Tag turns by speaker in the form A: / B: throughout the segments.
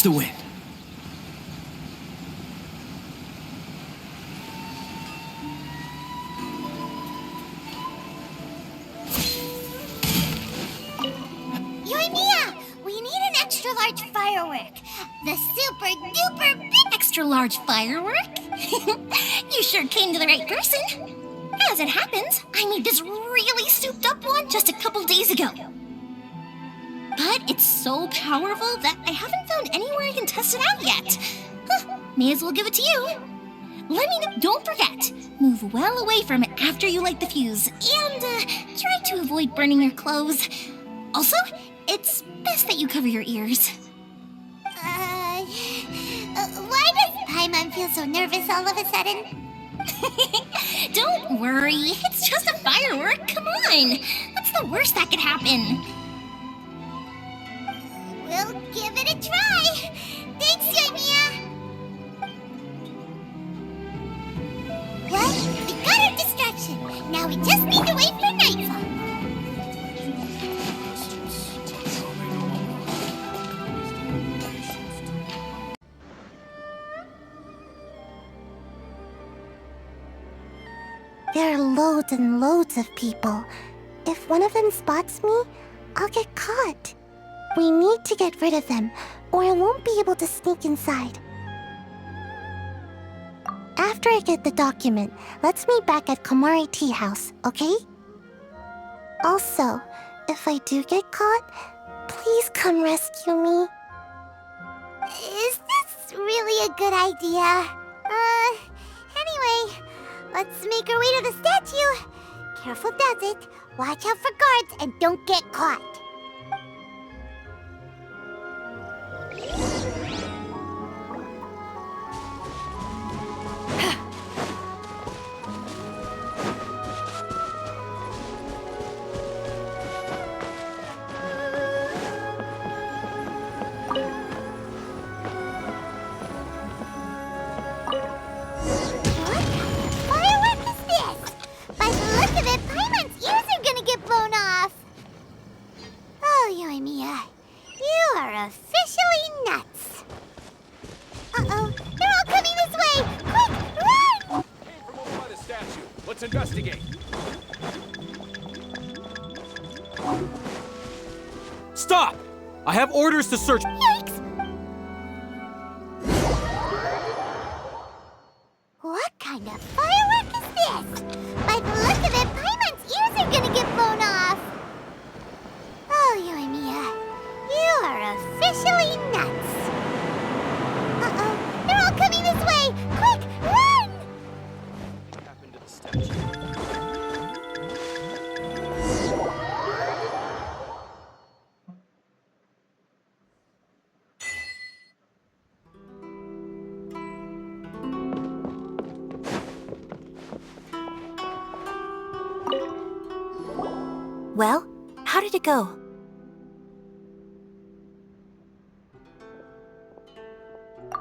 A: the win.
B: Yoimiya! We need an extra-large firework. The super-duper big extra-large firework? You sure came to the right person. As it happens, I made this really souped-up one just a couple days ago. But it's so powerful that I haven't found anywhere I can test it out yet. May as well give it to you. Let me know. Don't forget, move well away from it after you light the fuse, and try to avoid burning your clothes. Also, it's best that you cover your ears. Why does Paimon feel so nervous all of a sudden? Don't worry, it's just a firework. Come on, what's the worst that could happen? We'll give it a try. Thanks, Yoimiya. Well, we got our distraction. Now we just need to wait for nightfall. There are loads and loads of people. If one of them spots me, I'll get caught. We need to get rid of them, or I won't be able to sneak inside. After I get the document, let's meet back at Komari Tea House, okay? Also, if I do get caught, please come rescue me. Is this really a good idea? Anyway, let's make our way to the statue. Careful does it. Watch out for guards and don't get caught. Officially nuts. Uh-oh, they're all coming this way! Quick, run!
C: Came from over by the statue. Let's investigate.
A: Stop! I have orders to search.
B: Yikes! What kind of firework is this? By the look of it, Paimon's ears are gonna get blown off. Oh, Yoimiya. You are officially nuts. Uh-oh, they're all coming this way! Quick, run!
C: What happened to the statue?
B: Well, how did it go?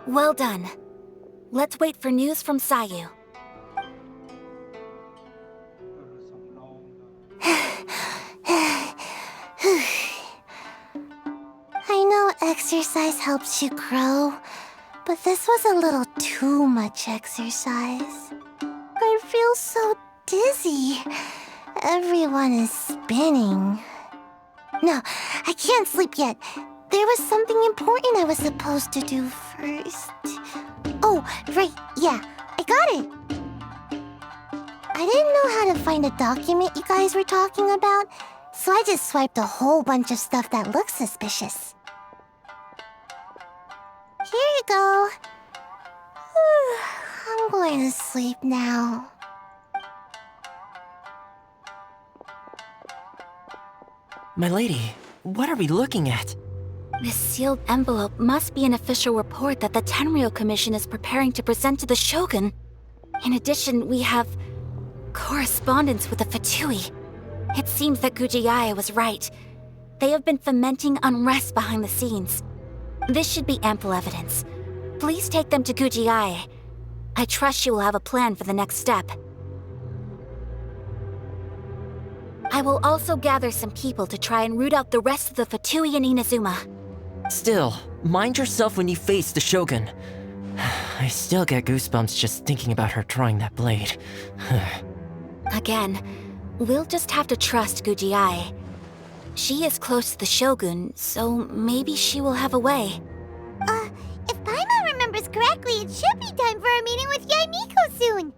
B: Well done. Let's wait for news from Sayu. I know exercise helps you grow, but this was a little too much exercise. I feel so dizzy. Everyone is spinning. No, I can't sleep yet. There was something important I was supposed to do first. Oh, right, yeah, I got it. I didn't know how to find a document you guys were talking about, so I just swiped a whole bunch of stuff that looks suspicious. Here you go. I'm going to sleep now.
D: My lady, what are we looking at?
B: This sealed envelope must be an official report that the Tenryo Commission is preparing to present to the Shogun. In addition, we have correspondence with the Fatui. It seems that Gujiaya was right. They have been fomenting unrest behind the scenes. This should be ample evidence. Please take them to Gujiaya. I trust she will have a plan for the next step. I will also gather some people to try and root out the rest of the Fatui in Inazuma.
D: Still, mind yourself when you face the Shogun. I still get goosebumps just thinking about her drawing that blade.
E: Again, we'll just have to trust Guji-ai. She is close to the Shogun, so maybe she will have a way.
B: If Paimon remembers correctly, it should be time for a meeting with Yaimiko soon.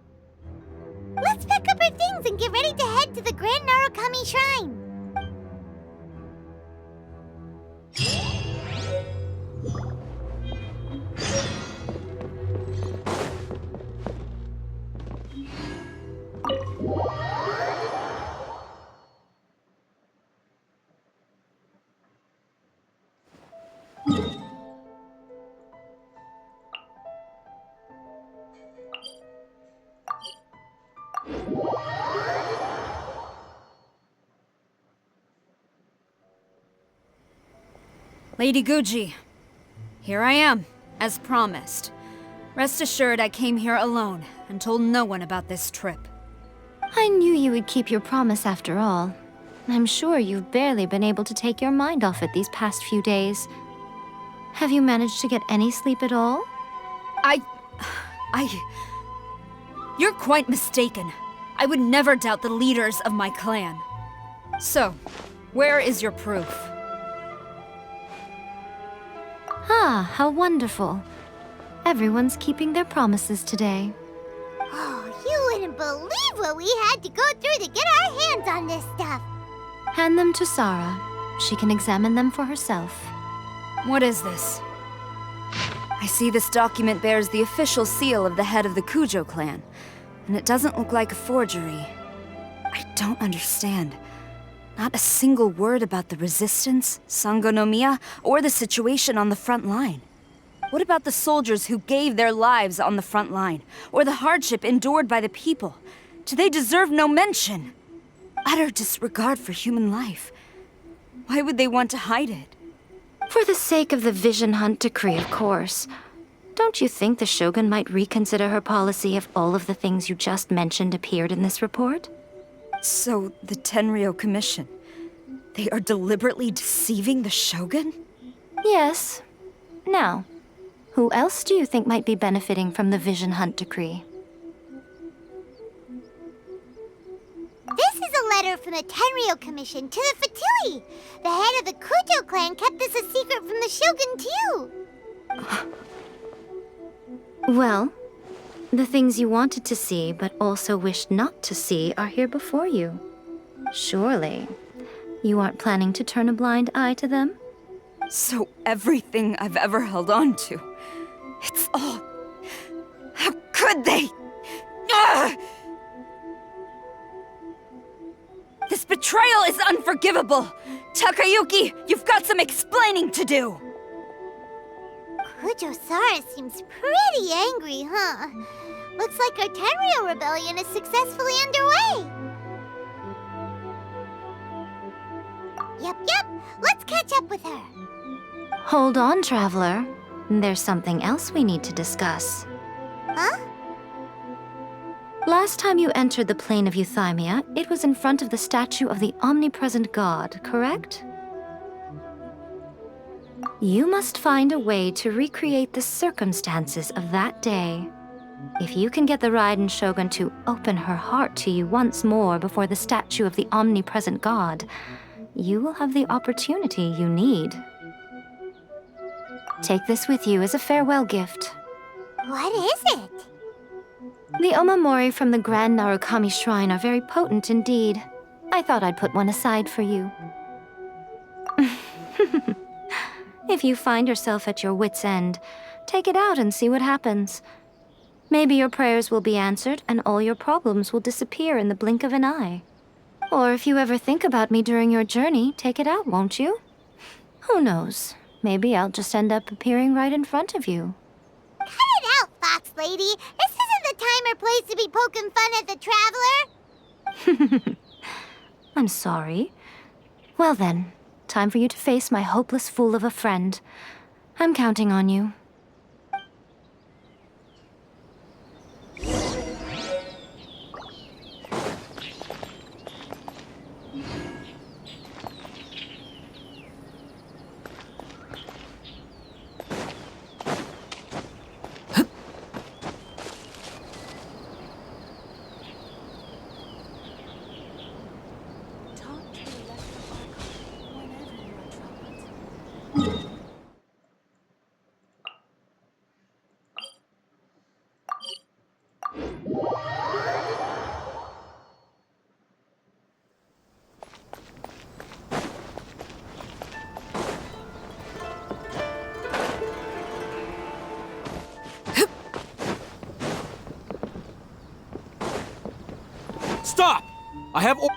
B: Let's pack up our things and get ready to head to the Grand Narukami Shrine.
F: Lady Guji, here I am, as promised. Rest assured I came here alone and told no one about this trip.
G: I knew you would keep your promise after all. I'm sure you've barely been able to take your mind off it these past few days. Have you managed to get any sleep at all?
F: You're quite mistaken. I would never doubt the leaders of my clan. So, where is your proof?
G: Ah, how wonderful. Everyone's keeping their promises today.
B: Oh, you wouldn't believe what we had to go through to get our hands on this stuff.
G: Hand them to Sarah. She can examine them for herself.
F: What is this? I see this document bears the official seal of the head of the Kujo clan, and it doesn't look like a forgery. I don't understand. Not a single word about the resistance, Sangonomiya, or the situation on the front line. What about the soldiers who gave their lives on the front line, or the hardship endured by the people? Do they deserve no mention? Utter disregard for human life. Why would they want to hide it?
G: For the sake of the Vision Hunt decree, of course. Don't you think the Shogun might reconsider her policy if all of the things you just mentioned appeared in this report?
F: So, the Tenryo Commission, they are deliberately deceiving the Shogun?
G: Yes. Now, who else do you think might be benefiting from the Vision Hunt decree?
B: This is a letter from the Tenryo Commission to the Fatui. The head of the Kujo clan kept this a secret from the Shogun, too.
G: Well, the things you wanted to see but also wished not to see are here before you. Surely, you aren't planning to turn a blind eye to them?
F: So everything I've ever held on to, it's all... How could they? Ugh! This betrayal is unforgivable! Takayuki, you've got some explaining to do!
B: Kujo-Sara seems pretty angry, huh? Looks like our Tenryo rebellion is successfully underway. Yep. Let's catch up with her.
G: Hold on, Traveler. There's something else we need to discuss.
B: Huh?
G: Last time you entered the plane of Euthymia, it was in front of the statue of the Omnipresent God, correct? You must find a way to recreate the circumstances of that day. If you can get the Raiden Shogun to open her heart to you once more before the statue of the Omnipresent God, you will have the opportunity you need. Take this with you as a farewell gift.
B: What is it?
G: The omamori from the Grand Narukami Shrine are very potent indeed. I thought I'd put one aside for you. If you find yourself at your wit's end, take it out and see what happens. Maybe your prayers will be answered and all your problems will disappear in the blink of an eye. Or if you ever think about me during your journey, take it out, won't you? Who knows? Maybe I'll just end up appearing right in front of you.
B: Cut it out, Fox Lady. This isn't the time or place to be poking fun at the Traveler.
G: I'm sorry. Well then, time for you to face my hopeless fool of a friend. I'm counting on you.
A: Stop! I have
B: Yikes!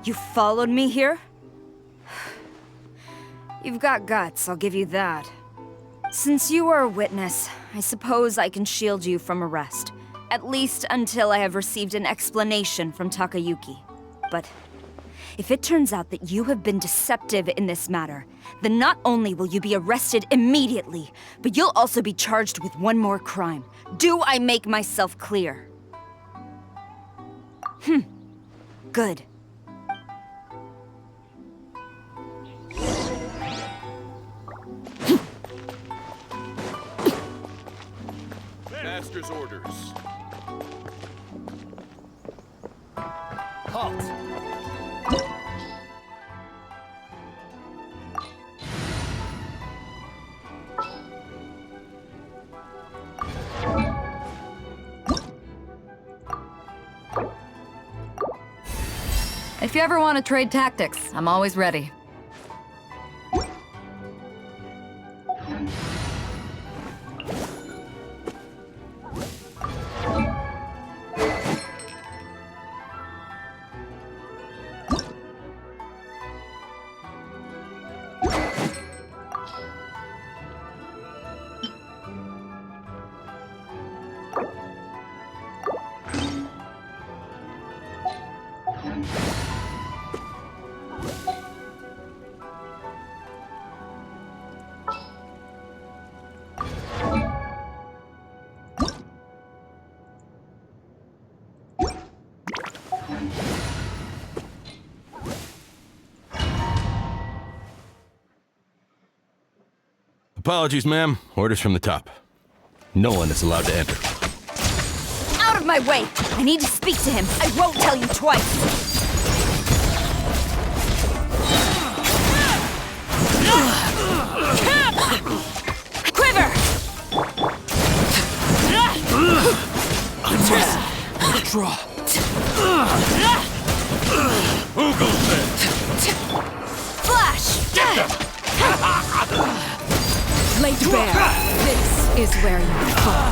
F: You followed me here? You've got guts, I'll give you that. Since you are a witness, I suppose I can shield you from arrest. At least until I have received an explanation from Takayuki. But if it turns out that you have been deceptive in this matter, then not only will you be arrested immediately, but you'll also be charged with one more crime. Do I make myself clear? Good.
C: Master's orders.
A: halt.
H: If you ever want to trade tactics, I'm always ready.
I: Apologies, ma'am. Orders from the top. No one is allowed to enter.
F: Out of my way! I need to speak to him. I won't tell you twice. Quiver!
A: I must withdraw.
C: Who goes there?
F: Flash!
H: Laid bare. This is where you fall.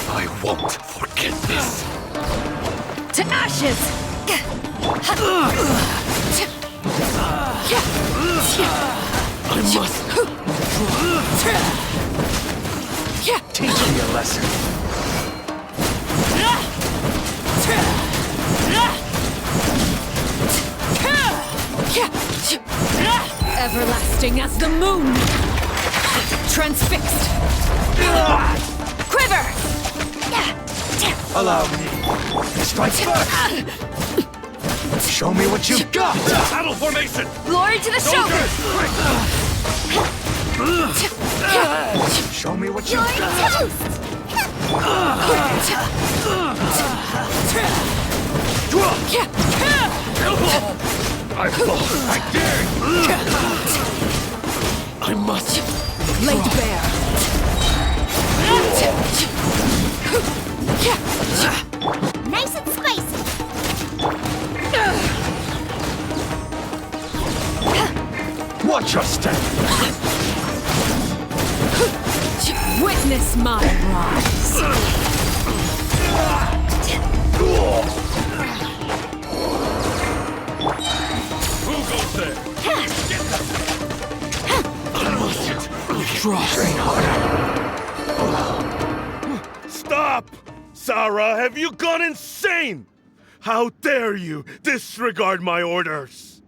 I: I won't forget this.
H: To ashes!
A: I must
I: Teach me a lesson.
H: Everlasting as the moon! Transfixed!
F: Quiver!
I: Allow me. Strike first. Show me what you've got.
C: Battle formation!
F: Glory to the Shogun!
I: Show me what
B: You're
I: you've got.
B: toast!
I: I fall. I dare you.
A: I must
H: Laid bare.
B: Nice and spicy!
I: Watch your step.
H: Witness my rise.
C: Who goes there?
A: withdraw.
I: Train harder.
J: Stop! Sarah, have you gone insane? How dare you disregard my orders?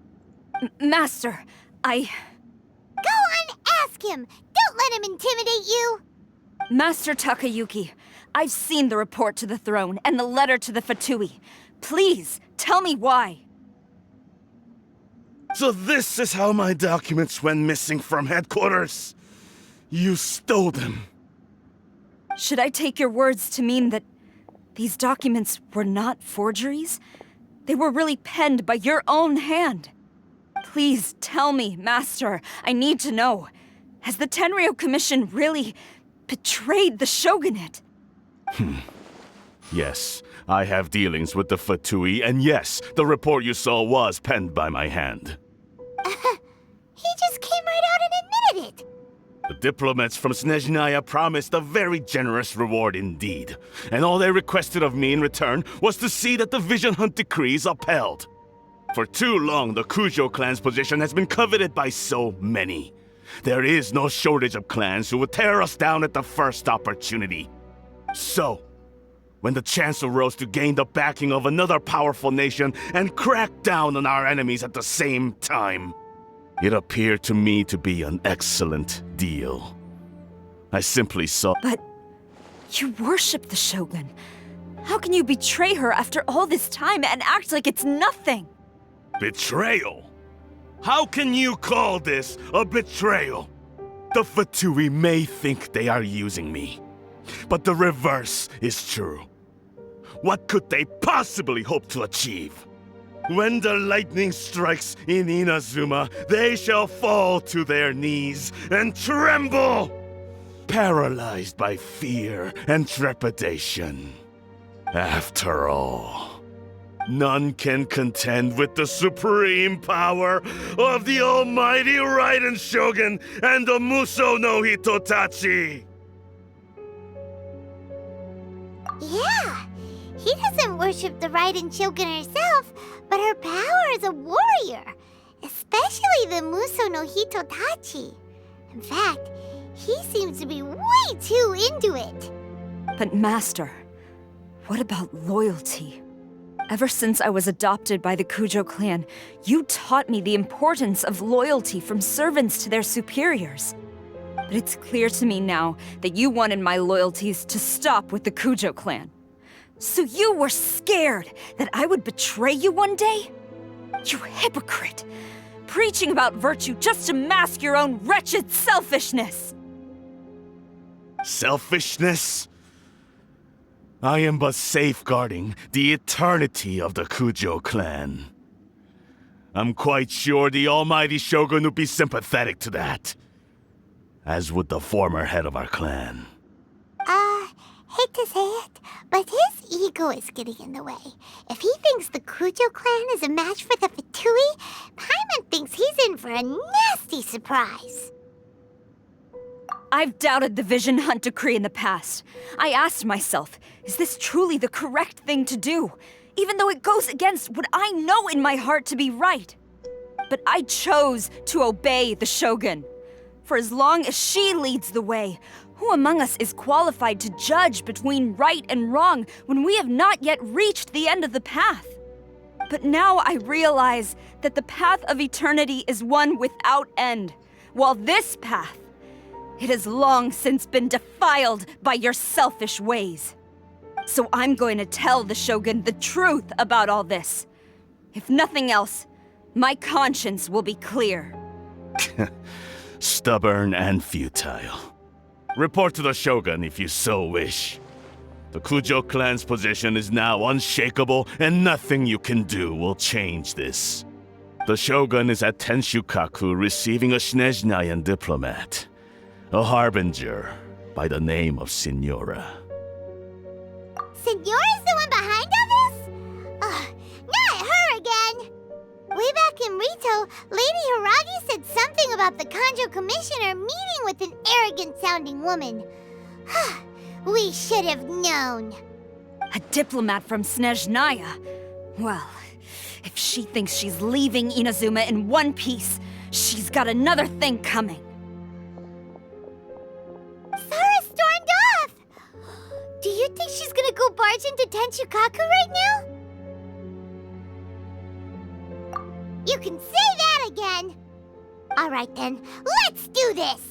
F: Master,
B: Go on, ask him! Don't let him intimidate you!
F: Master Takayuki, I've seen the report to the throne and the letter to the Fatui. Please, tell me why.
J: So this is how my documents went missing from headquarters. You stole them.
F: Should I take your words to mean that these documents were not forgeries? They were really penned by your own hand. Please tell me, Master. I need to know. Has the Tenryo Commission really betrayed the shogunate?
J: Yes, I have dealings with the Fatui, and yes, the report you saw was penned by my hand.
B: He just came right out and admitted it.
J: The diplomats from Snezhnaya promised a very generous reward indeed, and all they requested of me in return was to see that the Vision Hunt decree is upheld. For too long, the Kujo clan's position has been coveted by so many. There is no shortage of clans who would tear us down at the first opportunity. So, when the chance arose to gain the backing of another powerful nation and crack down on our enemies at the same time, it appeared to me to be an excellent deal. I simply saw—
F: But you worship the Shogun. How can you betray her after all this time and act like it's nothing?
J: Betrayal? How can you call this a betrayal? The Fatui may think they are using me, but the reverse is true. What could they possibly hope to achieve? When the lightning strikes in Inazuma, they shall fall to their knees and tremble, paralyzed by fear and trepidation. After all, none can contend with the supreme power of the almighty Raiden Shogun and the Muso no Hitotachi!
B: Yeah, he doesn't worship the Raiden Shogun herself, but her power as a warrior, especially the Muso no Hitotachi. In fact, he seems to be way too into it.
F: But Master, what about loyalty? Ever since I was adopted by the Kujo clan, you taught me the importance of loyalty from servants to their superiors. But it's clear to me now that you wanted my loyalties to stop with the Kujo clan. So you were scared that I would betray you one day? You hypocrite! Preaching about virtue just to mask your own wretched selfishness!
J: Selfishness? I am but safeguarding the eternity of the Kujo clan. I'm quite sure the almighty Shogun would be sympathetic to that, as would the former head of our clan.
B: Hate to say it, but his ego is getting in the way. If he thinks the Kujo clan is a match for the Fatui, Paimon thinks he's in for a nasty surprise.
F: I've doubted the Vision Hunt decree in the past. I asked myself, is this truly the correct thing to do? Even though it goes against what I know in my heart to be right. But I chose to obey the Shogun. For as long as she leads the way, who among us is qualified to judge between right and wrong when we have not yet reached the end of the path? But now I realize that the path of eternity is one without end, while this path, it has long since been defiled by your selfish ways. So I'm going to tell the Shogun the truth about all this. If nothing else, my conscience will be clear.
J: Stubborn and futile. Report to the Shogun if you so wish. The Kujo clan's position is now unshakable, and nothing you can do will change this. The Shogun is at Tenshukaku receiving a Snezhnayan diplomat, a harbinger by the name of Signora.
B: Signora's the one behind all this? Ugh, not her again! Way back in Rito, Lady Hiragi said something about the Kanjo Commissioner meeting with an arrogant-sounding woman. We should have known.
F: A diplomat from Snezhnaya? Well, if she thinks she's leaving Inazuma in one piece, she's got another thing coming.
B: Sara stormed off! Do you think she's gonna go barge into Tenshukaku right now? You can say that again! Alright then, let's do this!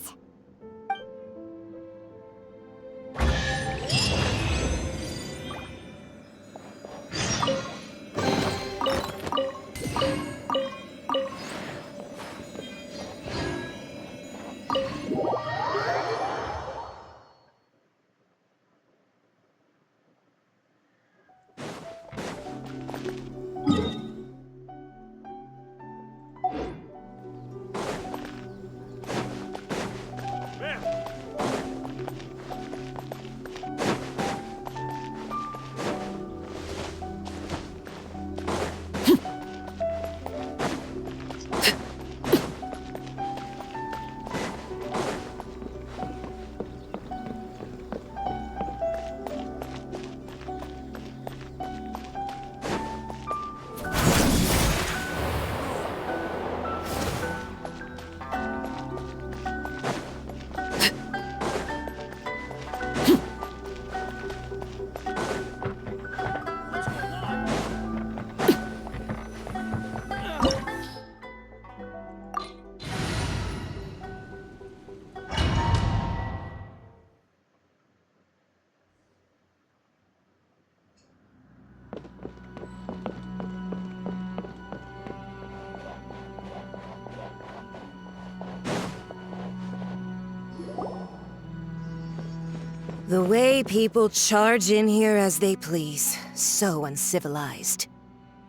F: The way people charge in here as they please. So uncivilized.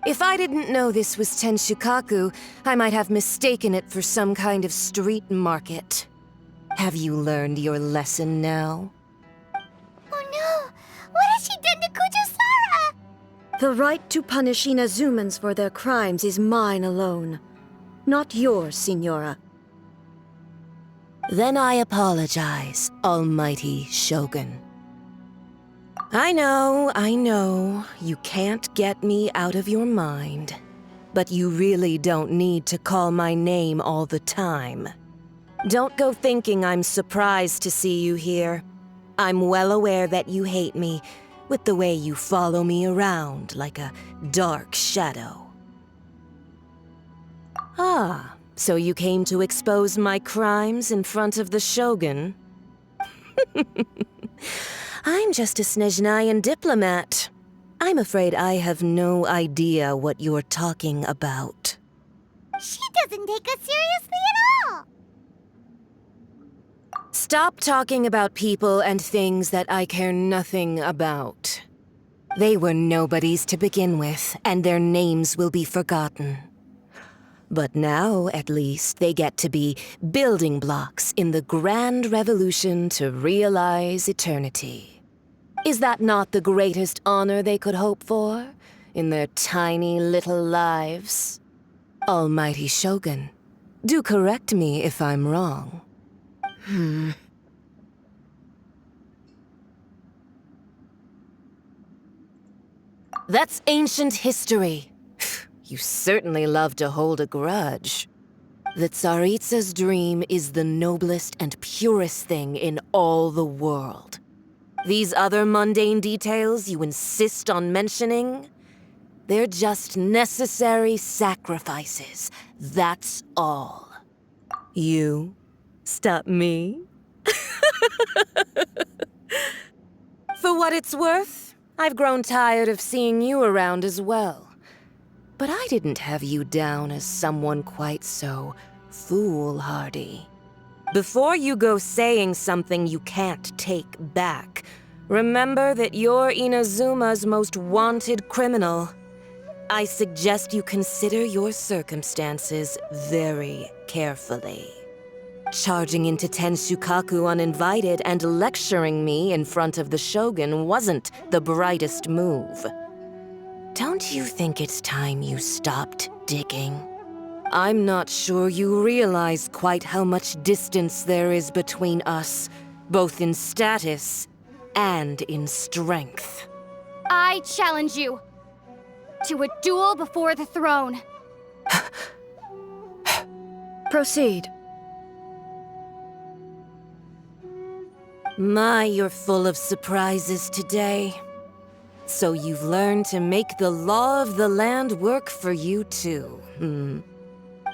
F: If I didn't know this was Tenshukaku, I might have mistaken it for some kind of street market. Have you learned your lesson now?
B: Oh no! What has she done to Kujusara?
K: The right to punish Inazumans for their crimes is mine alone. Not yours, Signora.
F: Then I apologize, Almighty Shogun. I know, you can't get me out of your mind. But you really don't need to call my name all the time. Don't go thinking I'm surprised to see you here. I'm well aware that you hate me, with the way you follow me around like a dark shadow. Ah, so you came to expose my crimes in front of the Shogun? I'm just a Snezhnayan diplomat. I'm afraid I have no idea what you're talking about.
B: She doesn't take us seriously at all!
F: Stop talking about people and things that I care nothing about. They were nobodies to begin with, and their names will be forgotten. But now, at least, they get to be building blocks in the grand revolution to realize eternity. Is that not the greatest honor they could hope for in their tiny little lives? Almighty Shogun, do correct me if I'm wrong. That's ancient history. You certainly love to hold a grudge. The Tsaritsa's dream is the noblest and purest thing in all the world. These other mundane details you insist on mentioning, they're just necessary sacrifices. That's all. You stop me? For what it's worth, I've grown tired of seeing you around as well. But I didn't have you down as someone quite so foolhardy. Before you go saying something you can't take back, remember that you're Inazuma's most wanted criminal. I suggest you consider your circumstances very carefully. Charging into Tenshukaku uninvited and lecturing me in front of the Shogun wasn't the brightest move. Don't you think it's time you stopped digging? I'm not sure you realize quite how much distance there is between us, both in status and in strength.
E: I challenge you to a duel before the throne.
K: Proceed.
F: My, you're full of surprises today. So you've learned to make the law of the land work for you too,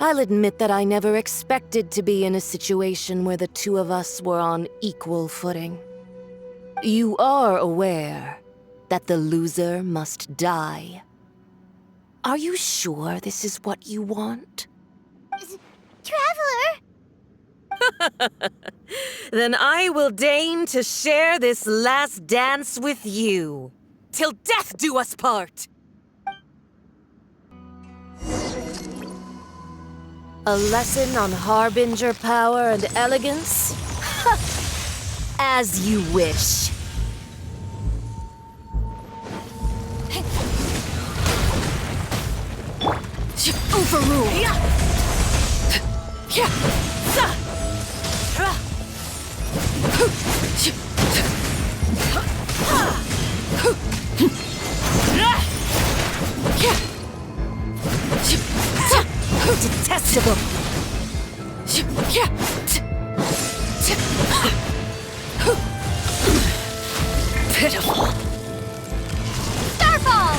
F: I'll admit that I never expected to be in a situation where the two of us were on equal footing. You are aware that the loser must die. Are you sure this is what you want?
B: Traveler!
F: Then I will deign to share this last dance with you. Till death do us part! A lesson on harbinger power and elegance? As you wish.
H: Overruled!
F: Detestable!
H: Pitiful!
B: Starfall!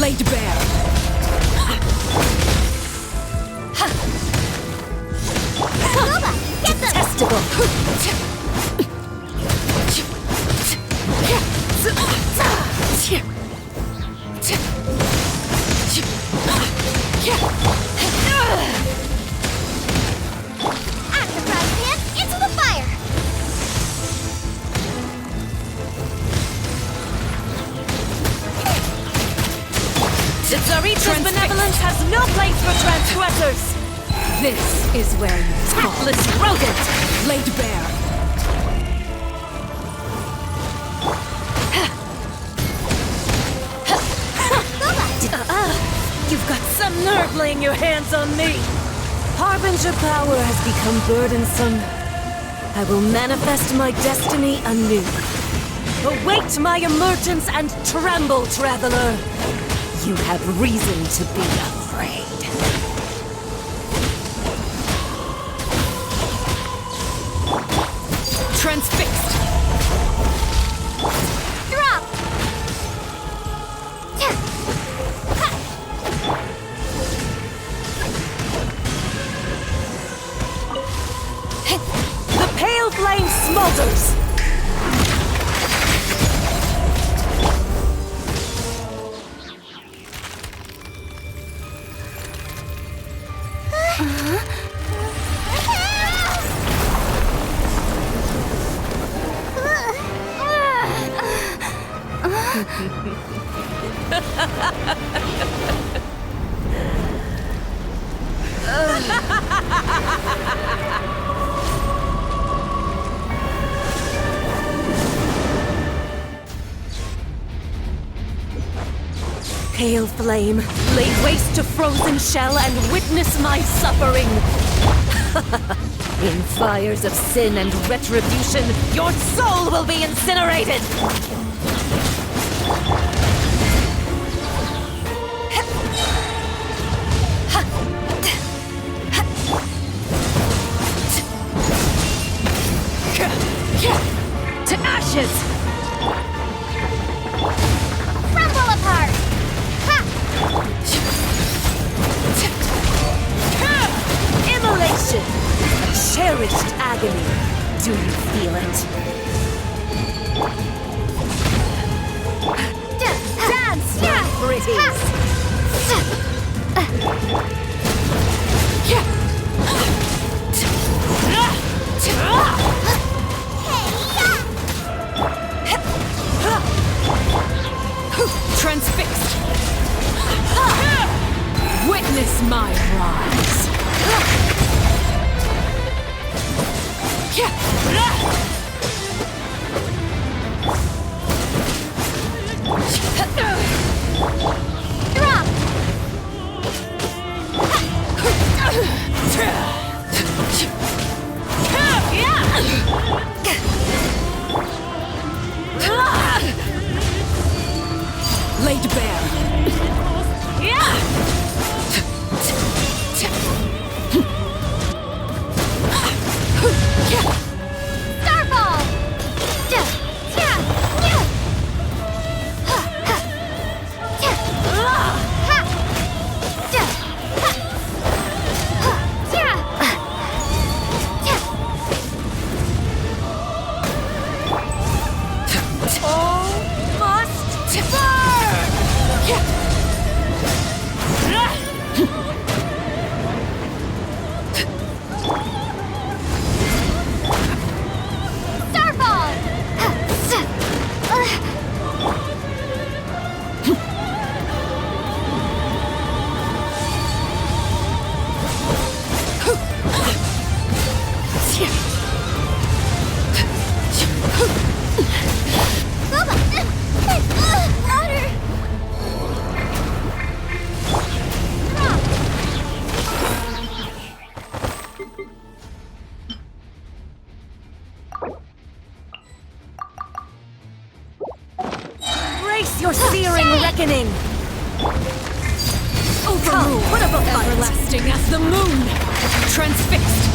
H: Laid bare!
B: Boba, get them!
F: Detestable!
H: Silence has no place for transgressors! This is where you fall. Hapless rodent! Laid bare. You've got some nerve laying your hands on me! Harbinger power has become burdensome. I will manifest my destiny anew. Await my emergence and tremble, traveler! You have reason to be afraid. Transfixed!
B: Drop!
H: The pale flame smolders! Pale flame, lay waste to frozen shell and witness my suffering! In fires of sin and retribution, your soul will be incinerated! To ashes!
B: Crumble apart!
H: Immolation! Cherished agony. Do you feel it? Dance, my pretties! Transfixed! Witness my rise!
B: Drop!
H: Laid bare!
B: Starfall!
H: Brace your searing reckoning! Overrule! What of a fight? Everlasting as the moon! Transfixed!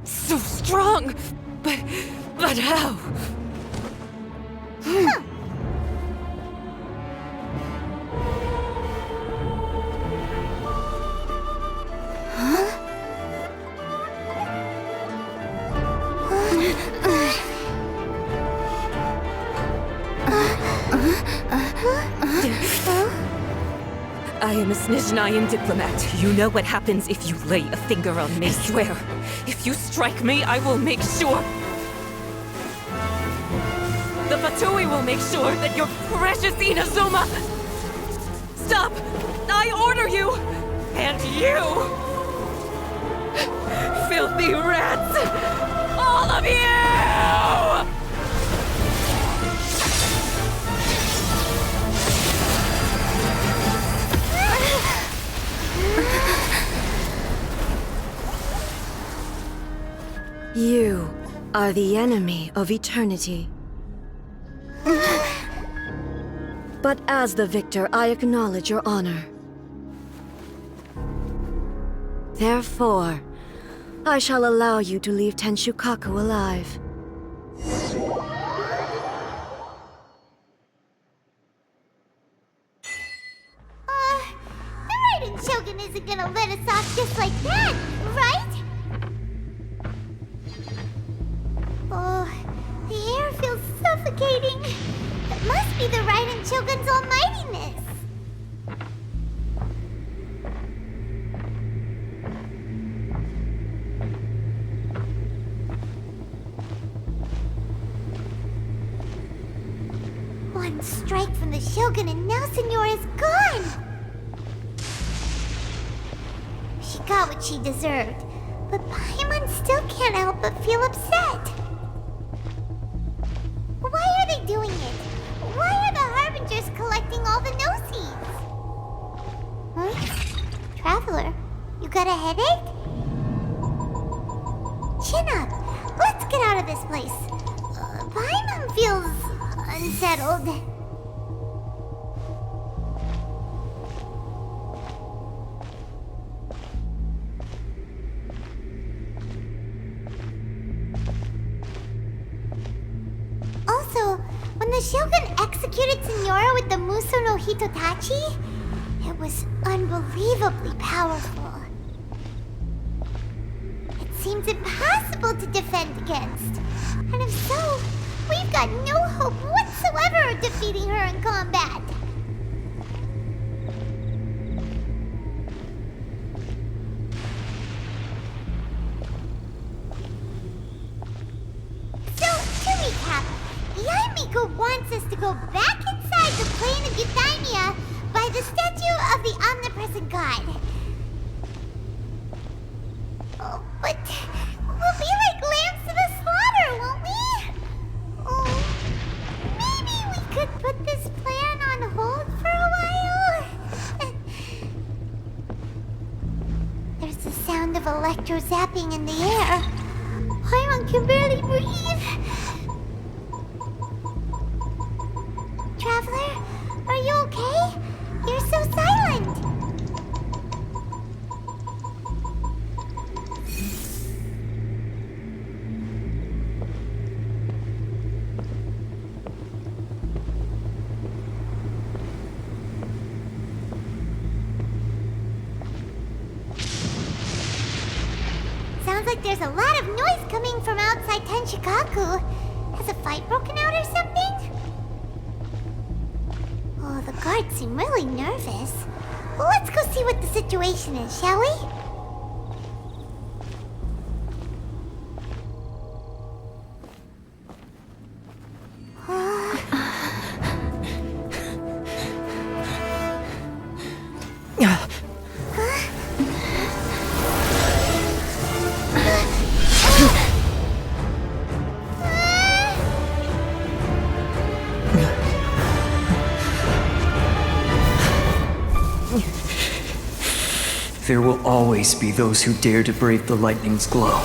H: So strong, but how? I am a Snezhnayan diplomat. You know what happens if you lay a finger on me. I swear, if you strike me, I will make sure... The Fatui will make sure that your precious Inazuma... Stop! I order you! And you! Filthy rats! All of you!
K: You are the enemy of eternity. But as the victor, I acknowledge your honor. Therefore, I shall allow you to leave Tenshukaku alive.
B: The Raiden Shogun isn't gonna let us off just like that, right? Oh, the air feels suffocating. It must be the Raiden Shogun's almightiness. One strike from the Shogun and now Senora is gone! She got what she deserved, but Paimon still can't help but feel upset. Why are they doing it? Why are the Harbingers collecting all the no-seeds? Huh? Traveler, you got a headache? Chin up. Let's get out of this place. Paimon feels unsettled. Also, when the Shogun executed Senora with the Muso no Hitotachi, it was unbelievably powerful. It seems impossible to defend against. And if so, we've got no hope whatsoever of defeating her in combat. So, to recap, Yaemiko wants us to go back inside the plane of Euthymia by the statue of the Omnipresent God. Oh, but we'll be like lambs to the slaughter, won't we? Oh, maybe we could put this plan on hold for a while? There's the sound of electro-zapping in the air. Paimon can barely breathe. Traveler, are you okay? You're so silent. Sounds like there's a lot of noise coming from outside Tenshukaku. Has a fight broken out or something? Oh, the guards seem really nervous. Well, let's go see what the situation is, shall we?
L: There will always be those who dare to brave the lightning's glow.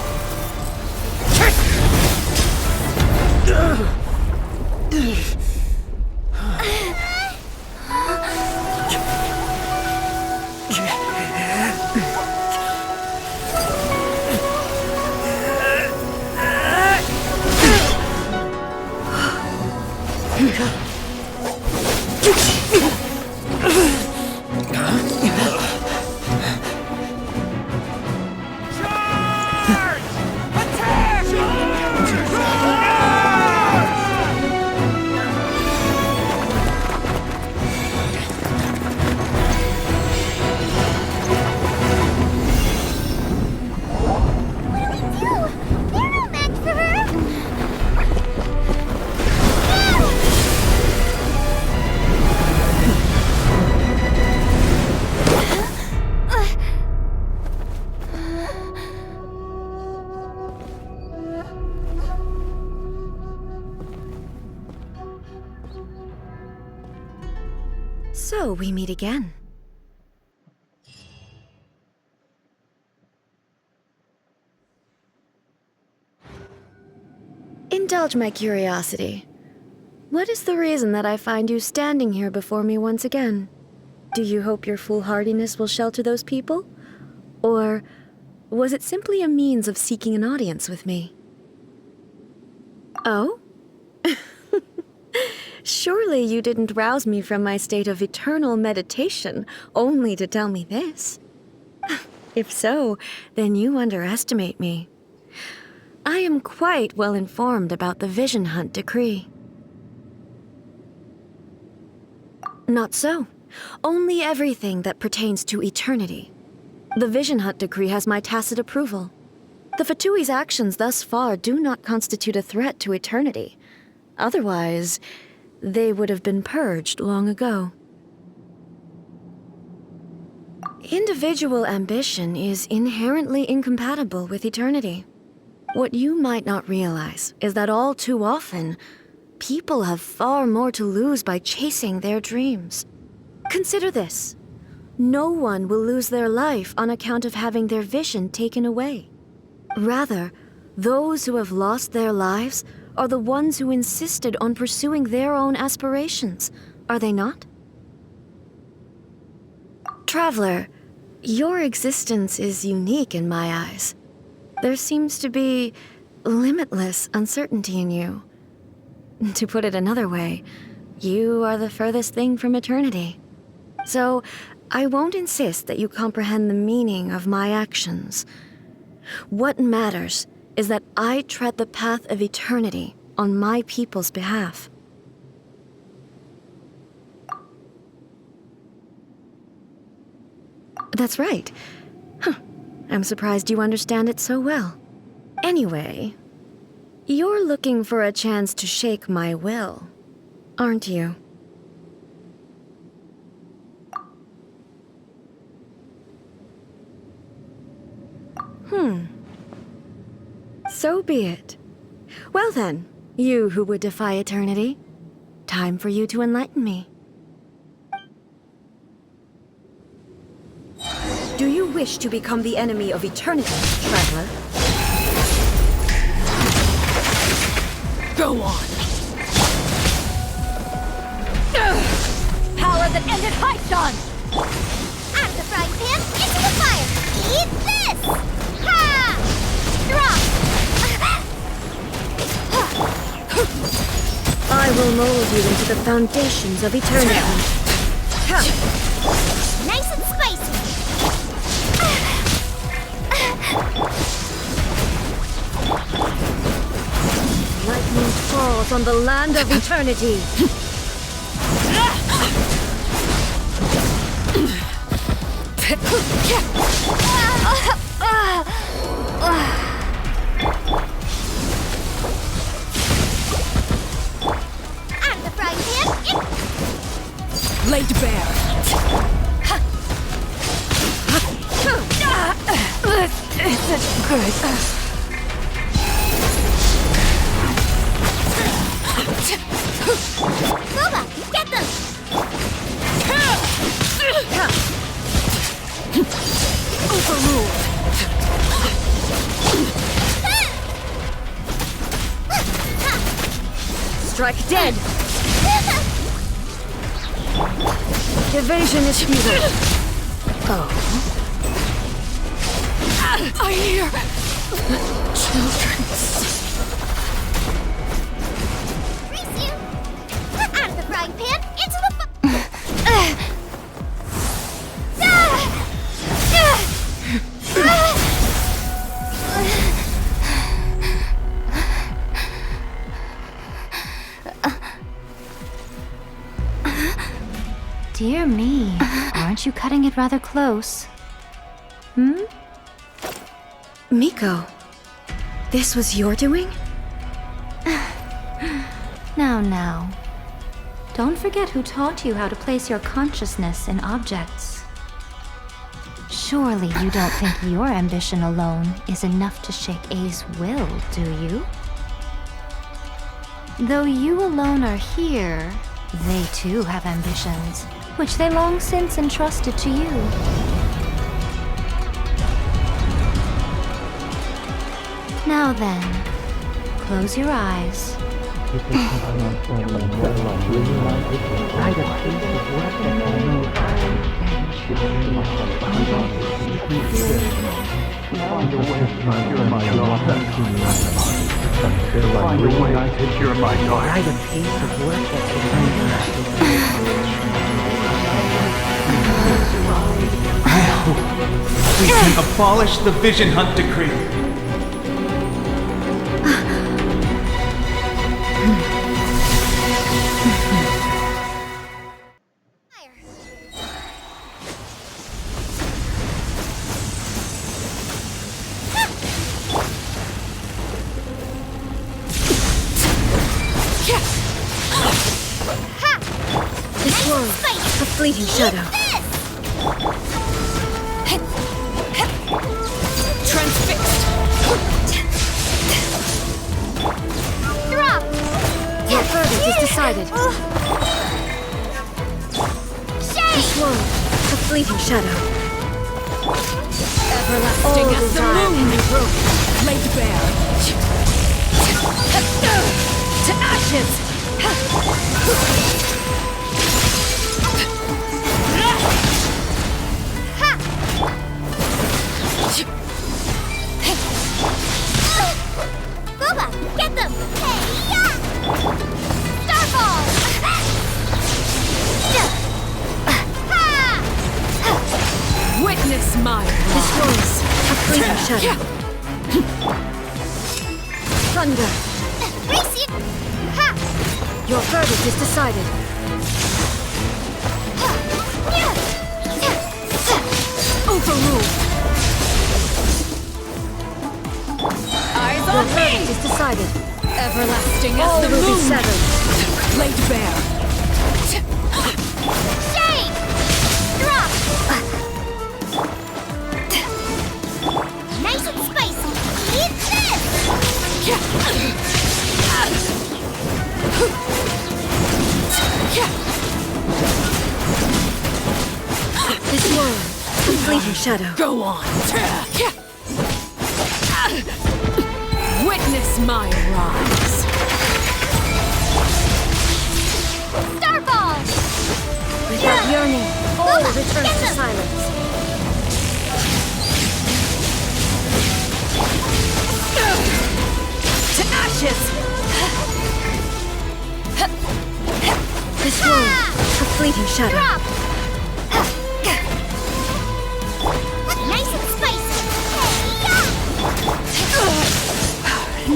K: So we meet again. Indulge my curiosity. What is the reason that I find you standing here before me once again? Do you hope your foolhardiness will shelter those people? Or was it simply a means of seeking an audience with me? Oh? Surely you didn't rouse me from my state of eternal meditation only to tell me this. If so, then you underestimate me. I am quite well informed about the Vision Hunt decree. Not so. Only everything that pertains to eternity. The Vision Hunt decree has my tacit approval. The Fatui's actions thus far do not constitute a threat to eternity. Otherwise, they would have been purged long ago. Individual ambition is inherently incompatible with eternity. What you might not realize is that all too often, people have far more to lose by chasing their dreams. Consider this. No one will lose their life on account of having their vision taken away. Rather, those who have lost their lives are the ones who insisted on pursuing their own aspirations, are they not? Traveler, your existence is unique in my eyes. There seems to be limitless uncertainty in you. To put it another way, you are the furthest thing from eternity. So, I won't insist that you comprehend the meaning of my actions. What matters is that I tread the path of eternity on my people's behalf. That's right. I'm surprised you understand it so well. Anyway, you're looking for a chance to shake my will, aren't you? So be it. Well then, you who would defy eternity, time for you to enlighten me. Do you wish to become the enemy of eternity, traveler?
A: Go on!
B: Power that ended Python! Out of the frying pan, into the fire! Eat this! Ha! Drop!
K: I will mold you into the foundations of eternity.
B: Nice and spicy!
K: Lightning falls on the land of eternity.
B: Out of the frying pan,
A: Laid bare.
B: This isn't good. Boba, get them!
A: Overruled.
K: Strike dead! Evasion is futile. Oh.
A: I hear children.
B: Grease you! Out of the frying pan, into the
G: Dear me, aren't you cutting it rather close?
K: Miko, this was your doing?
G: Now. Don't forget who taught you how to place your consciousness in objects. Surely you don't think your ambition alone is enough to shake A's will, do you? Though you alone are here, they too have ambitions. which they long since entrusted to you. Now then, close your eyes.
M: We can abolish the Vision Hunt Decree.
K: This world, a fleeting shadow.
A: Transfixed.
B: Drop!
K: Your verdict is decided. This world, a fleeting shadow.
A: Everlasting
K: All
A: as the
K: desire
A: moon we broke, laid bare. To ashes!
B: Booba, get them! Hey-ya! Starball!
A: Witness my
K: This world, a fleeting shadow. Thunder,
B: Race you! Ha!
K: your verdict is decided.
A: overruled. Eyes
K: Your
A: on me!
K: verdict is decided.
A: Everlasting
K: All
A: as the
K: will be
A: moon.
K: severed.
A: Laid bare.
B: Shade! Drop! Nice and spicy. Eat
K: This world, a fleeting shadow.
A: Go on. Witness my rise.
B: Starball!
K: Without yearning, all returns to silence.
A: To ashes!
K: This world, a fleeting shadow.
B: Drop! Nice and spicy.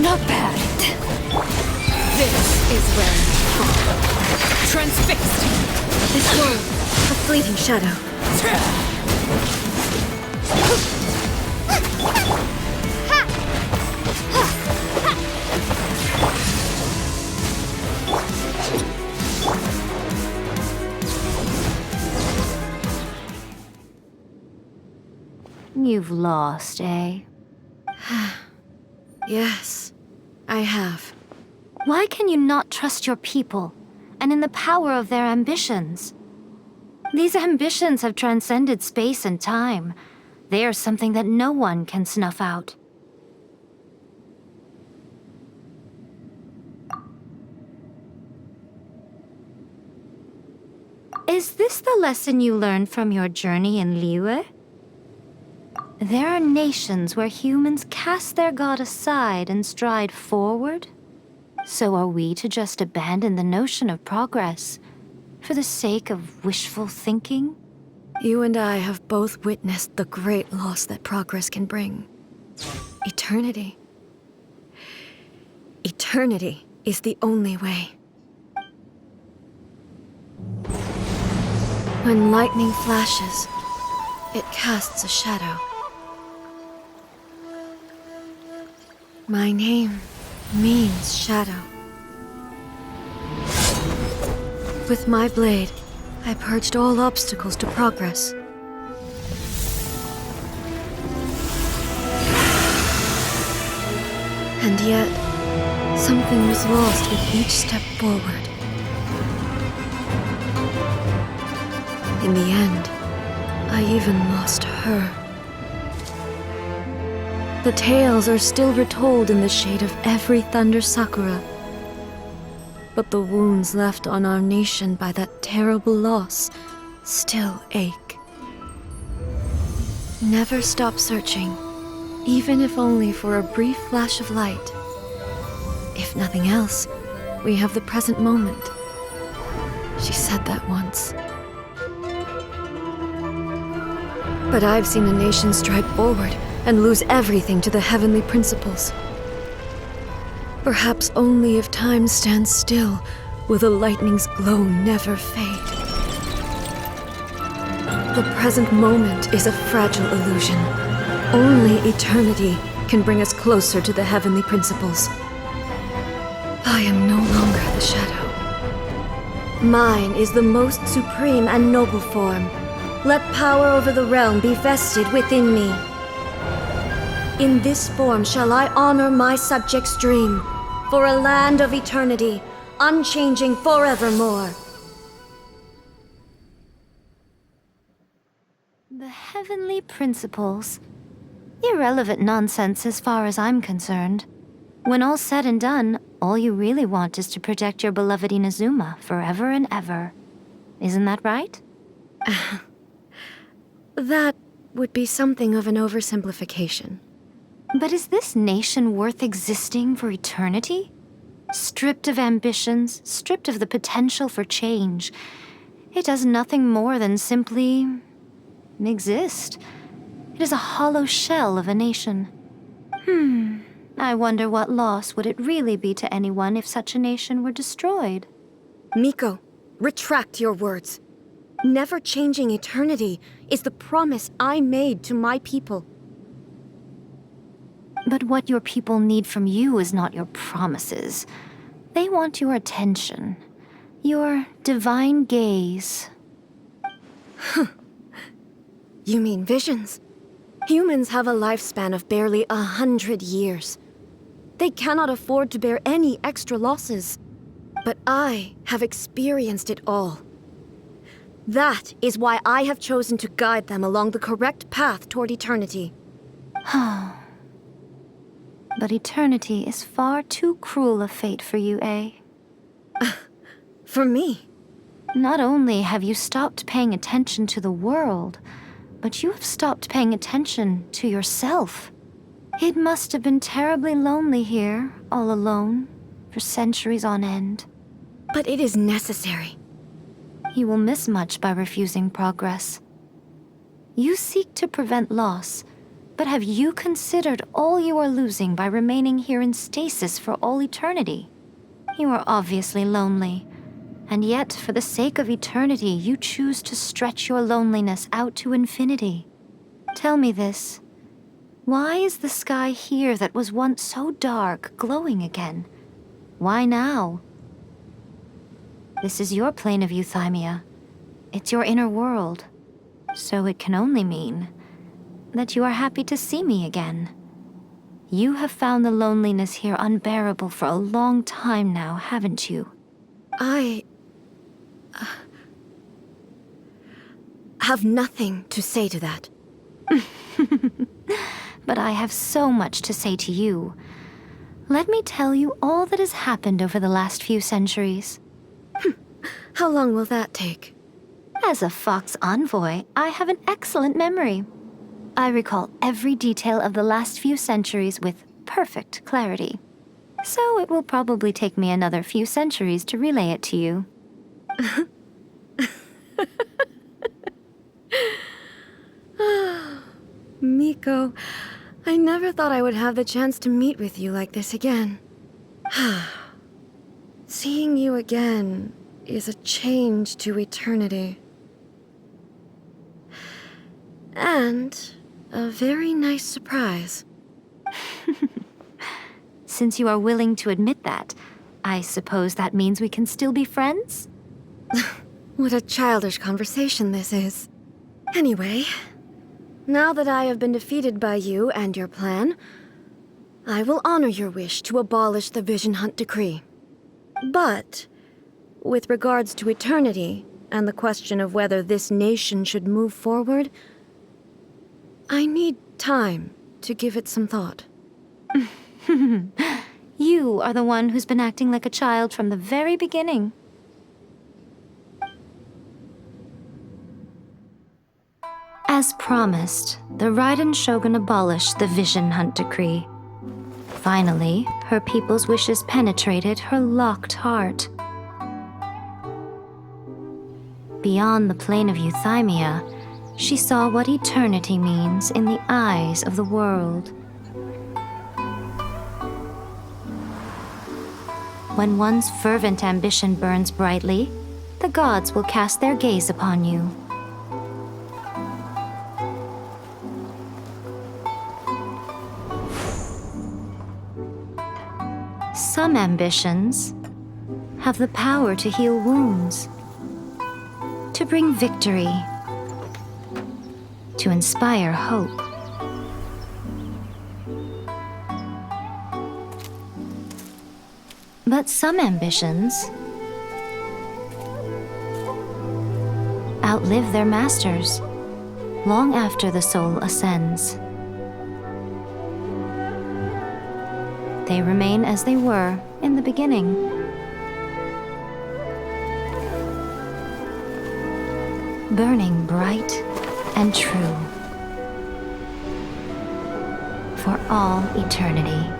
A: Not bad. This is where you fall. Transfixed.
K: This world, a fleeting shadow.
G: You've lost, eh?
K: Yes, I have.
G: Why can you not trust your people and in the power of their ambitions? These ambitions have transcended space and time. They are something that no one can snuff out. Is this the lesson you learned from your journey in Liyue? There are nations where humans cast their god aside and stride forward. So are we to just abandon the notion of progress for the sake of wishful thinking?
K: You and I have both witnessed the great loss that progress can bring. Eternity. Eternity is the only way. When lightning flashes, it casts a shadow. My name means shadow. With my blade, I purged all obstacles to progress. And yet, something was lost with each step forward. In the end, I even lost her. The tales are still retold in the shade of every Thunder Sakura. But the wounds left on our nation by that terrible loss still ache. Never stop searching, even if only for a brief flash of light. If nothing else, we have the present moment. She said that once. But I've seen a nation stride forward and lose everything to the heavenly principles. Perhaps only if time stands still will the lightning's glow never fade. The present moment is a fragile illusion. Only eternity can bring us closer to the heavenly principles. I am no longer the shadow. Mine is the most supreme and noble form. Let power over the realm be vested within me. In this form shall I honor my subjects' dream, for a land of eternity, unchanging forevermore.
G: The heavenly principles. Irrelevant nonsense as far as I'm concerned. When all's said and done, all you really want is to protect your beloved Inazuma forever and ever. Isn't that right?
K: That would be something of an oversimplification.
G: But is this nation worth existing for eternity? Stripped of ambitions, stripped of the potential for change. It does nothing more than simply exist. It is a hollow shell of a nation. I wonder what loss would it really be to anyone if such a nation were destroyed?
K: Miko, retract your words. Never changing eternity is the promise I made to my people.
G: But what your people need from you is not your promises. They want your attention. Your divine gaze.
K: You mean visions? Humans have a lifespan of barely 100 years. They cannot afford to bear any extra losses. But I have experienced it all. That is why I have chosen to guide them along the correct path toward eternity.
G: But eternity is far too cruel a fate for you, eh?
K: For me?
G: Not only have you stopped paying attention to the world, but you have stopped paying attention to yourself. It must have been terribly lonely here, all alone, for centuries on end.
K: But it is necessary.
G: You will miss much by refusing progress. You seek to prevent loss, but have you considered all you are losing by remaining here in stasis for all eternity? You are obviously lonely, and yet for the sake of eternity you choose to stretch your loneliness out to infinity. Tell me this. Why is the sky here that was once so dark glowing again? Why now? This is your plane of euthymia. It's your inner world. So it can only mean that you are happy to see me again. You have found the loneliness here unbearable for a long time now, haven't you?
K: I have nothing to say to that.
G: But I have so much to say to you. Let me tell you all that has happened over the last few centuries.
K: How long will that take?
G: As a Fox envoy, I have an excellent memory. I recall every detail of the last few centuries with perfect clarity. So it will probably take me another few centuries to relay it to you.
K: Miko, I never thought I would have the chance to meet with you like this again. Seeing you again is a change to eternity. And a very nice surprise.
G: Since you are willing to admit that, I suppose that means we can still be friends?
K: What a childish conversation this is. Anyway, now that I have been defeated by you and your plan, I will honor your wish to abolish the Vision Hunt Decree. But, with regards to eternity, and the question of whether this nation should move forward, I need time to give it some thought.
G: You are the one who's been acting like a child from the very beginning. As promised, the Raiden Shogun abolished the Vision Hunt Decree. Finally, her people's wishes penetrated her locked heart. Beyond the plane of Euthymia, she saw what eternity means in the eyes of the world. When one's fervent ambition burns brightly, the gods will cast their gaze upon you. Some ambitions have the power to heal wounds, to bring victory, to inspire hope. But some ambitions outlive their masters long after the soul ascends. They remain as they were in the beginning. Burning bright and true for all eternity.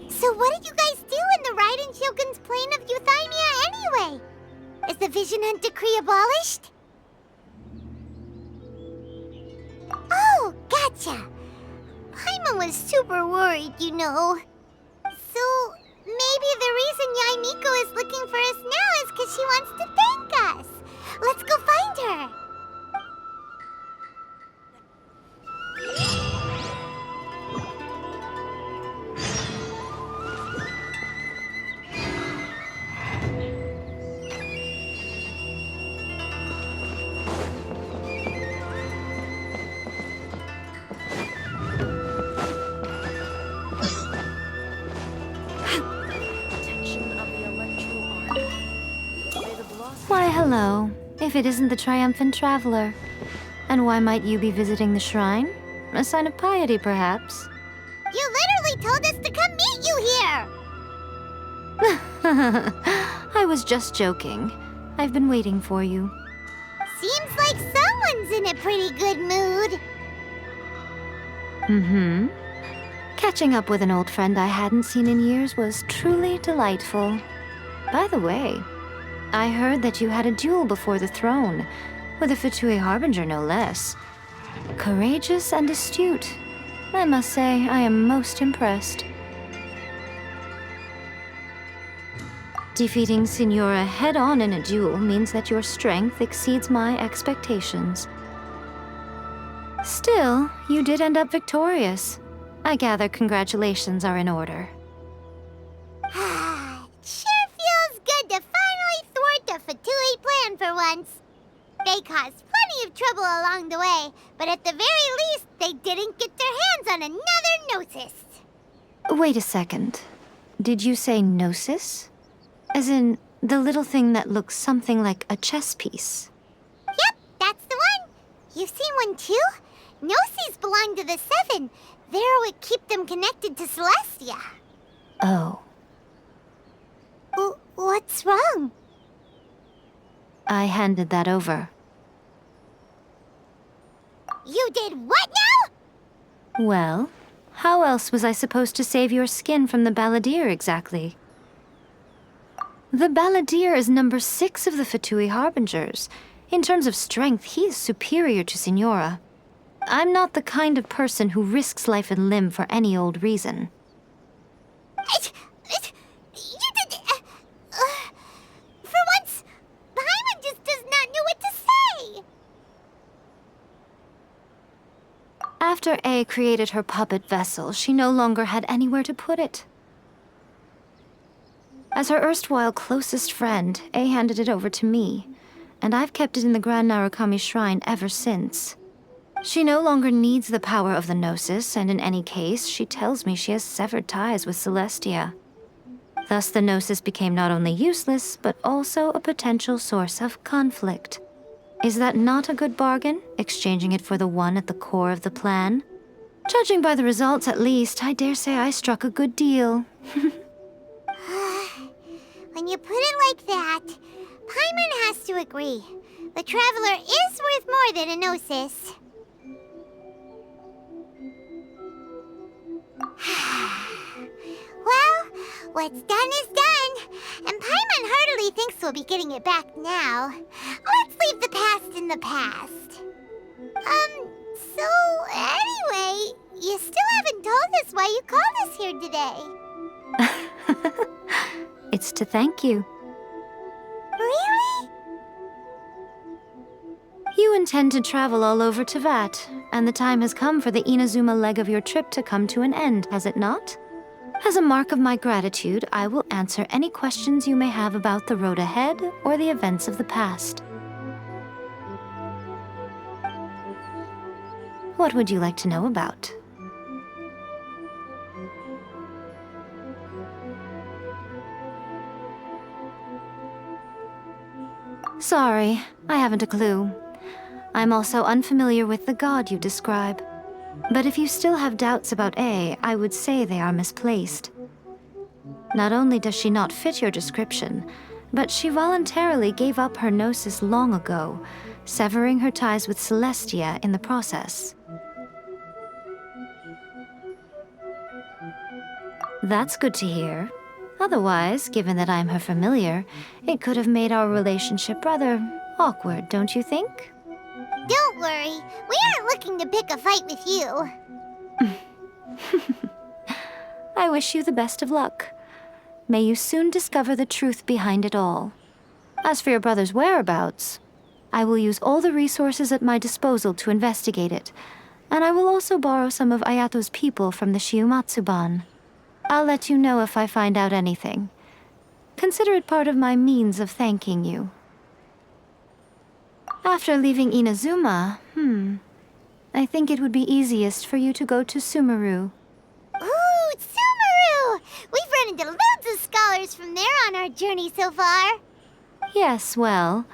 B: So what did you guys do in the Raiden Shogun's plane of Euthymia anyway? Is the Vision Hunt Decree abolished? Oh, gotcha. Paimon was super worried, you know. So maybe the reason Yaimiko is looking for us now is because she wants to thank us. Let's go find her.
G: Why, hello, if it isn't the triumphant traveler. And why might you be visiting the shrine? A sign of piety, perhaps?
B: You literally told us to come meet you here!
G: I was just joking. I've been waiting for you.
B: Seems like someone's in a pretty good mood.
G: Mm-hmm. Catching up with an old friend I hadn't seen in years was truly delightful. By the way, I heard that you had a duel before the throne, with a Fatui Harbinger no less. Courageous and astute. I must say, I am most impressed. Defeating Signora head-on in a duel means that your strength exceeds my expectations. Still, you did end up victorious. I gather congratulations are in order.
B: Sure feels good to finally thwart the Fatui plan for once. They caused plenty of trouble along the way, but at the very least, they didn't get their hands on another Gnosis.
G: Wait a second. Did you say Gnosis? As in, the little thing that looks something like a chess piece?
B: Yep, that's the one. You've seen one too? Gnosis belong to the Seven. They're what keep them connected to Celestia.
G: Oh.
B: What's wrong?
G: I handed that over.
B: You did what now?
G: Well, how else was I supposed to save your skin from the Balladeer exactly? The Balladeer is number 6 of the Fatui Harbingers. In terms of strength, he is superior to Signora. I'm not the kind of person who risks life and limb for any old reason.
B: You did... for once, Paimon just does not know what to say.
G: After A created her puppet vessel, she no longer had anywhere to put it. As her erstwhile closest friend, A handed it over to me. and I've kept it in the Grand Narukami Shrine ever since. She no longer needs the power of the Gnosis, and in any case, she tells me she has severed ties with Celestia. Thus, the Gnosis became not only useless, but also a potential source of conflict. Is that not a good bargain, exchanging it for the one at the core of the plan? Judging by the results, at least, I dare say I struck a good deal.
B: When you put it like that, Paimon has to agree. The Traveler is worth more than a Gnosis. Well, what's done is done, and Paimon heartily thinks we'll be getting it back now. Let's leave the past in the past. So anyway, you still haven't told us why you called us here today.
G: It's to thank you.
B: Really?
G: You intend to travel all over Teyvat, and the time has come for the Inazuma leg of your trip to come to an end, has it not? As a mark of my gratitude, I will answer any questions you may have about the road ahead or the events of the past. What would you like to know about? Sorry, I haven't a clue. I'm also unfamiliar with the god you describe. But if you still have doubts about A, I would say they are misplaced. Not only does she not fit your description, but she voluntarily gave up her Gnosis long ago, severing her ties with Celestia in the process. That's good to hear. Otherwise, given that I'm her familiar, it could have made our relationship rather awkward, don't you think?
B: Don't worry, we aren't looking to pick a fight with you.
G: I wish you the best of luck. May you soon discover the truth behind it all. As for your brother's whereabouts, I will use all the resources at my disposal to investigate it, and I will also borrow some of Ayato's people from the Shiumatsuban. I'll let you know if I find out anything. Consider it part of my means of thanking you. After leaving Inazuma, I think it would be easiest for you to go to Sumeru.
B: Ooh, Sumeru! We've run into loads of scholars from there on our journey so far.
G: Yes, well,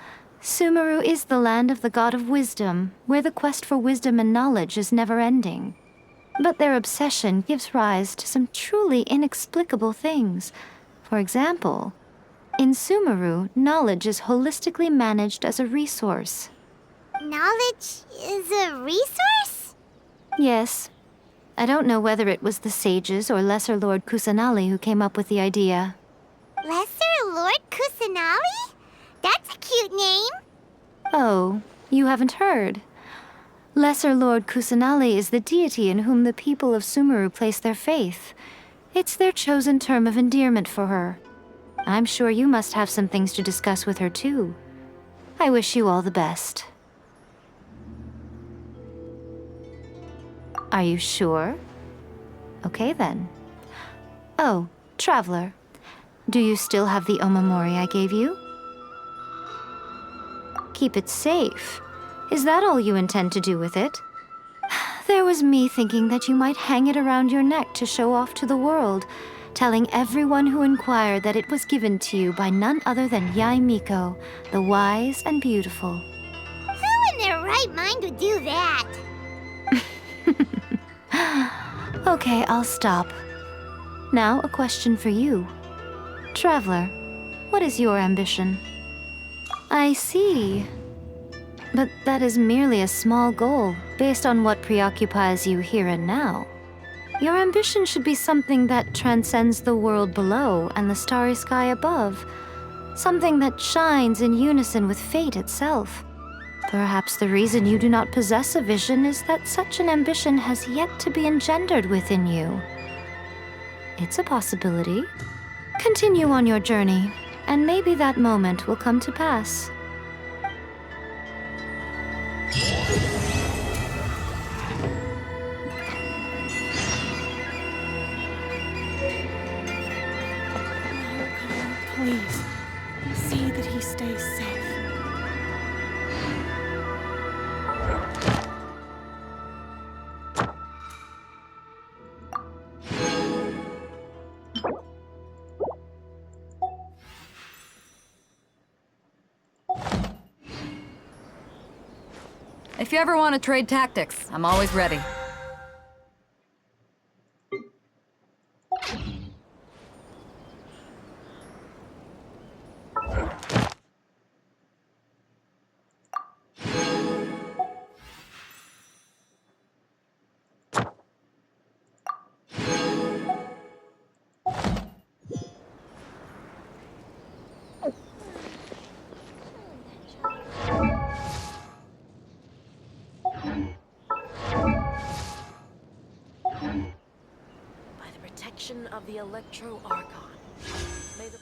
G: Sumeru is the land of the god of wisdom, where the quest for wisdom and knowledge is never-ending. But their obsession gives rise to some truly inexplicable things. For example, in Sumeru, knowledge is holistically managed as a resource.
B: Knowledge is a resource?
G: Yes. I don't know whether it was the sages or Lesser Lord Kusanali who came up with the idea.
B: Lesser Lord Kusanali? That's a cute name.
G: Oh, you haven't heard. Lesser Lord Kusanali is the deity in whom the people of Sumeru place their faith. It's their chosen term of endearment for her. I'm sure you must have some things to discuss with her too. I wish you all the best. Are you sure? Okay then. Oh, Traveler. Do you still have the omamori I gave you? Keep it safe. Is that all you intend to do with it? There was me thinking that you might hang it around your neck to show off to the world, telling everyone who inquired that it was given to you by none other than Yae Miko, the wise and beautiful.
B: Who in their right mind would do that?
G: Okay, I'll stop. Now, a question for you. Traveler, what is your ambition? I see. But that is merely a small goal, based on what preoccupies you here and now. Your ambition should be something that transcends the world below and the starry sky above. Something that shines in unison with fate itself. Perhaps the reason you do not possess a vision is that such an ambition has yet to be engendered within you. It's a possibility. Continue on your journey, and maybe that moment will come to pass.
H: Please, see that he stays safe.
F: If you ever want to trade tactics, I'm always ready.
H: By the protection of the Electro Archon, may the...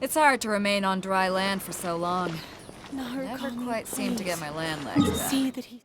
F: It's hard to remain on dry land for so long.
H: No,
F: Never
H: Connie,
F: quite seem to get
H: please.
F: my land legs back.
H: See that he...